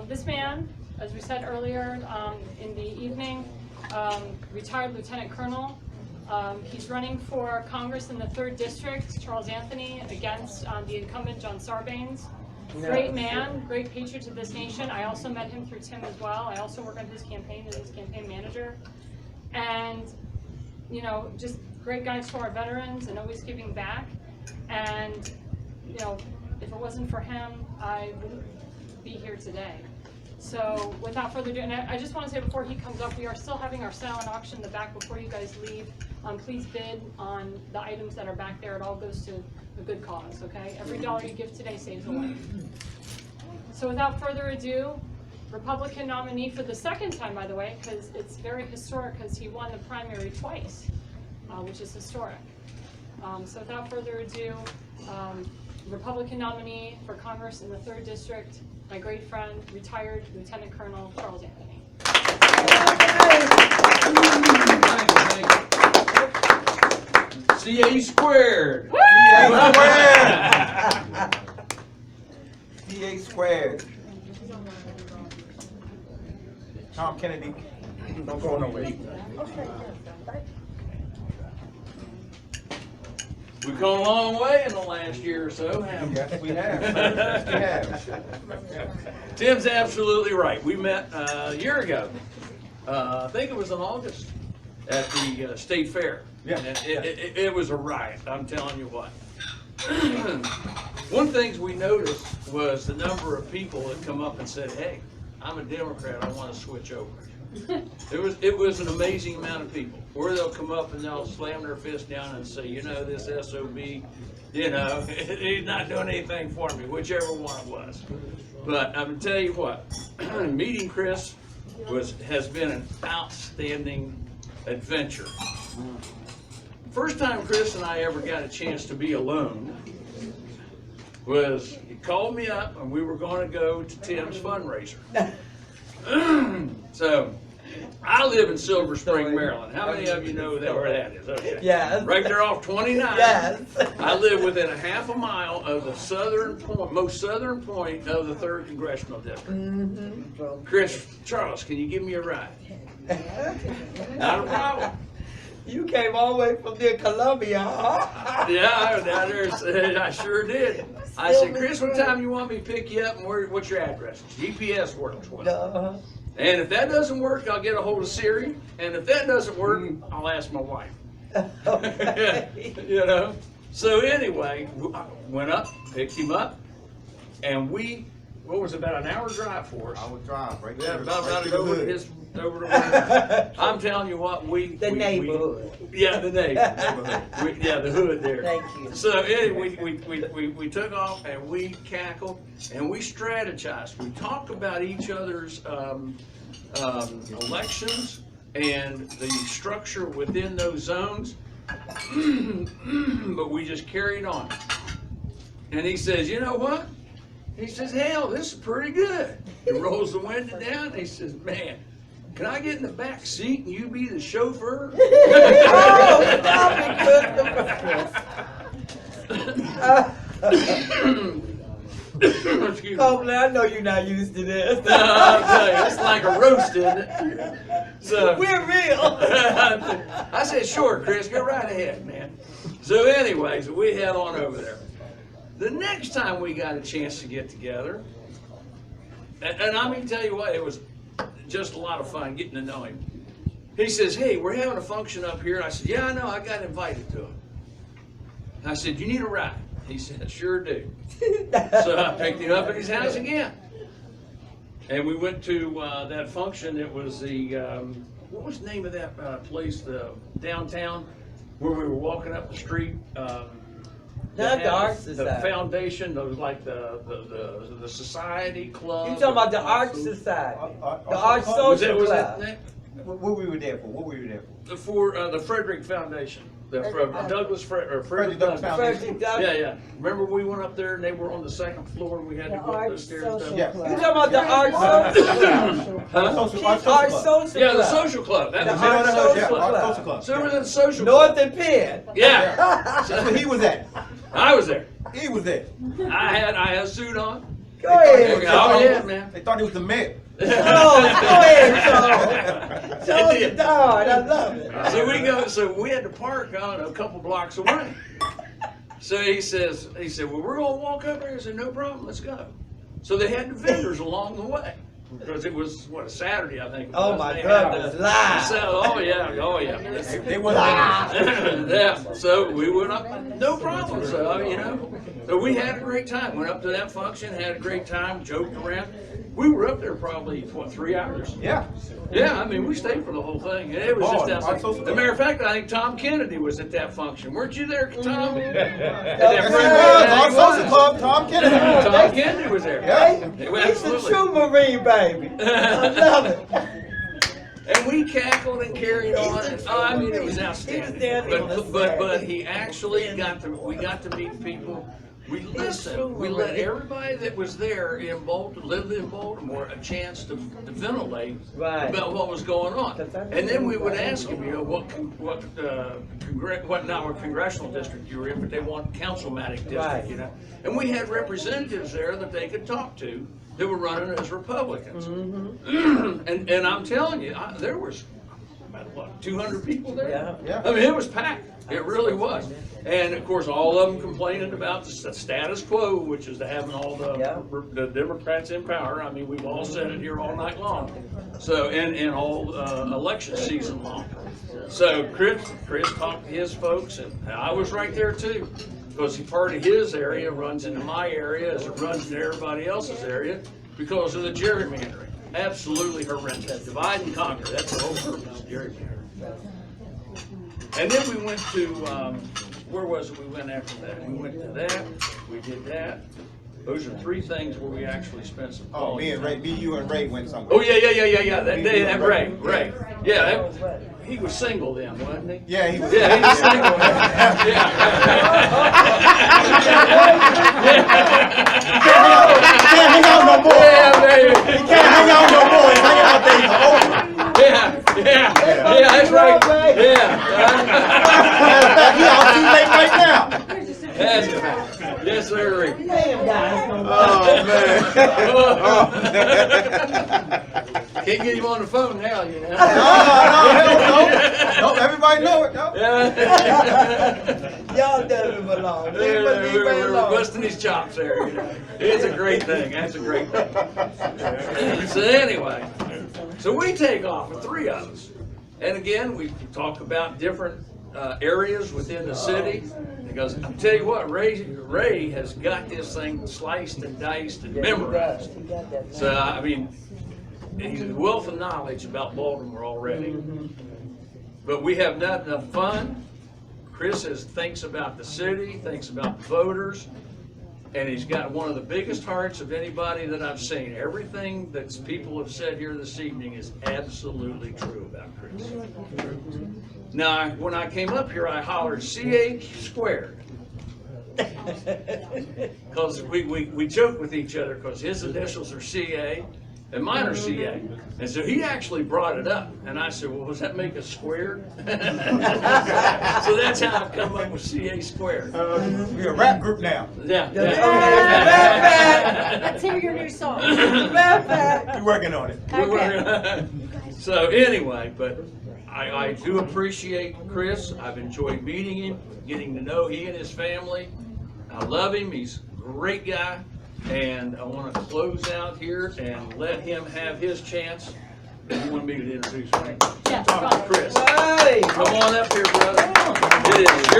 This man, as we said earlier in the evening, retired lieutenant colonel. He's running for Congress in the 3rd District, Charles Anthony, against the incumbent John Sarbanes. Great man, great patriot to this nation. I also met him through Tim as well. I also work on his campaign as his campaign manager. And, you know, just great guys to our veterans and always giving back. And, you know, if it wasn't for him, I wouldn't be here today. So without further ado, and I just want to say before he comes up, we are still having our silent auction in the back before you guys leave. Please bid on the items that are back there. It all goes to a good cause, okay? Every dollar you give today saves a life. So without further ado, Republican nominee for the 2nd time, by the way, because it's very historic because he won the primary twice, which is historic. So without further ado, Republican nominee for Congress in the 3rd District, my great friend, retired Lieutenant Colonel Charles Anthony. CA squared. CA squared. CA squared. Tom Kennedy, don't go nowhere. We've come a long way in the last year or so, haven't we? Yes, we have. Yes, we have. Tim's absolutely right. We met a year ago. I think it was in August at the state fair. Yeah. And it was a riot, I'm telling you what. One thing we noticed was the number of people that come up and said, hey, I'm a Democrat, I want to switch over. It was an amazing amount of people. Or they'll come up and they'll slam their fist down and say, you know, this SOB, you know, he's not doing anything for me, whichever one it was. But I'm going to tell you what, meeting Chris has been an outstanding adventure. First time Chris and I ever got a chance to be alone was he called me up and we were going to go to Tim's fundraiser. So I live in Silver Spring, Maryland. How many of you know where that is? Okay. Yes. Right there off 29. Yes. I live within a half a mile of the most southern point of the 3rd Congressional District. Mm-hmm. Chris, Charles, can you give me a ride? Not a problem. You came all the way from near Columbia, huh? Yeah, I sure did. I said, Chris, what time you want me to pick you up and what's your address? GPS works well. And if that doesn't work, I'll get a hold of Siri. And if that doesn't work, I'll ask my wife. Okay. You know? So anyway, I went up, picked him up, and what was it, about an hour drive for us? I would drive right Yeah, there. about right over to the his over the I'm telling you what, The neighborhood. yeah, the neighborhood. Yeah, the hood there. Thank you. So anyway, we took off and we cackled and we strategized. We talked about each other's elections and the structure within those zones, but we just carried on. And he says, you know what? He says, hell, this is pretty good. He rolls the window down and he says, man, can I get in the back seat and you be the chauffeur? Oh, Excuse me. Copeland, I know you're not used to this. I'll tell you, it's like a roast, isn't it? So, We're real. I said, sure, Chris, go right ahead, man. So anyways, we head on over there. The next time we got a chance to get together, and I mean, tell you what, it was just a lot of fun getting to know him. He says, hey, we're having a function up here. I said, yeah, I know, I got invited to it. I said, you need a ride? He said, sure do. So I picked him up at his house again. And we went to that function. It was the, what was the name of that place, the downtown, where we were walking up the street? Not the Art The Society. foundation, it was like the society club. You talking about the Art Society? The Art Was Social was that Club. name? What we were there for? What were we there for? For the Frederick Foundation. The Douglas Frederick Frederick Douglass Douglass. Foundation. Yeah, yeah. Remember we went up there and they were on the 2nd floor and we had to go up those stairs down? Yeah. You talking about the Art Social Club? Art Social Yeah, the Club. social club. That The was Art it. Social Art Club. Social Club. So it was in the social North club. and Penn. Yeah. That's where he was at. I was there. He was there. I had a suit on. Go ahead. Oh, yeah, man. They thought he was the mayor. Oh, go ahead, Charles. Charles the dog, I love it. So we had to park on a couple blocks away. So he said, well, we're gonna walk up here. I said, no problem, let's go. So they had the vendors along the way. Because it was, a Saturday, I think. Oh my goodness, live. So, oh yeah. They wasn't. Yeah, so we went up, no problem, so, I mean, so we had a great time, went up to that function, had a great time, joked around. We were up there probably, 3 hours? Yeah. Yeah, I mean, we stayed for the whole thing, and it was just that. As a matter of fact, I think Tom Kennedy was at that function, weren't you there, Tom? Our social club, Tom Kennedy. Tom Kennedy was there. Yeah. He's a true Marine, baby. I love it. And we cackled and carried on, and I mean, it was outstanding. But he actually we got to meet people. We listened. We let everybody that was there in lived in Baltimore, a chance to ventilate about what was going on. And then we would ask them, what congressional district you were in, but they want councilmatic district, And we had representatives there that they could talk to that were running as Republicans. And I'm telling you, there was about 200 people there. Yeah. I mean, it was packed. It really was. And of course, all of them complaining about the status quo, which is having all the Democrats in power. I mean, we've all said it here all night long. So, and all election season long. So Chris talked to his folks, and I was right there too, because part of his area runs into my area as it runs into everybody else's area because of the gerrymandering. Absolutely horrendous. Divide and conquer. That's the whole purpose of gerrymandering. And then we went to, where was it we went after that? We went to that, we did that. Those are 3 things where we actually spent some quality time. You and Ray went somewhere. Oh, yeah. That day, that Ray. Yeah, he was single then, wasn't he? Yeah, he was. Yeah, he was single. Can't hang out no more. Yeah, baby. He can't hang out no more. His hanging out days are over. Yeah, that's right. Yeah. He out too late right now. That's right. Yes, sir. Oh man. Can't get him on the phone now, No, everybody know it. No. Y'all let him alone. We're busting his chops there, It's a great thing. That's a great thing. So anyway, so we take off, the 3 of us. And again, we talk about different areas within the city. Because I'll tell you what, Ray has got this thing sliced and diced and memorized. So, I mean, he's a wealth of knowledge about Baltimore already. But we have not enough fun. Chris thinks about the city, thinks about the voters, and he's got one of the biggest hearts of anybody that I've seen. Everything that people have said here this evening is absolutely true about Chris. Now, when I came up here, I hollered CA squared. Because we joke with each other because his initials are CA and mine are CA. And so he actually brought it up. And I said, well, does that make us squared? So that's how I've come up with CA squared. We're a rap group now. Yeah. Let's hear your new song. We're working on it. Okay. So anyway, but I do appreciate Chris. I've enjoyed meeting him, getting to know he and his family. I love him. He's a great guy. And I want to close out here and let him have his chance. You want me to introduce, right? Yeah, go on. Chris. Hey. Come on up here, brother. It is your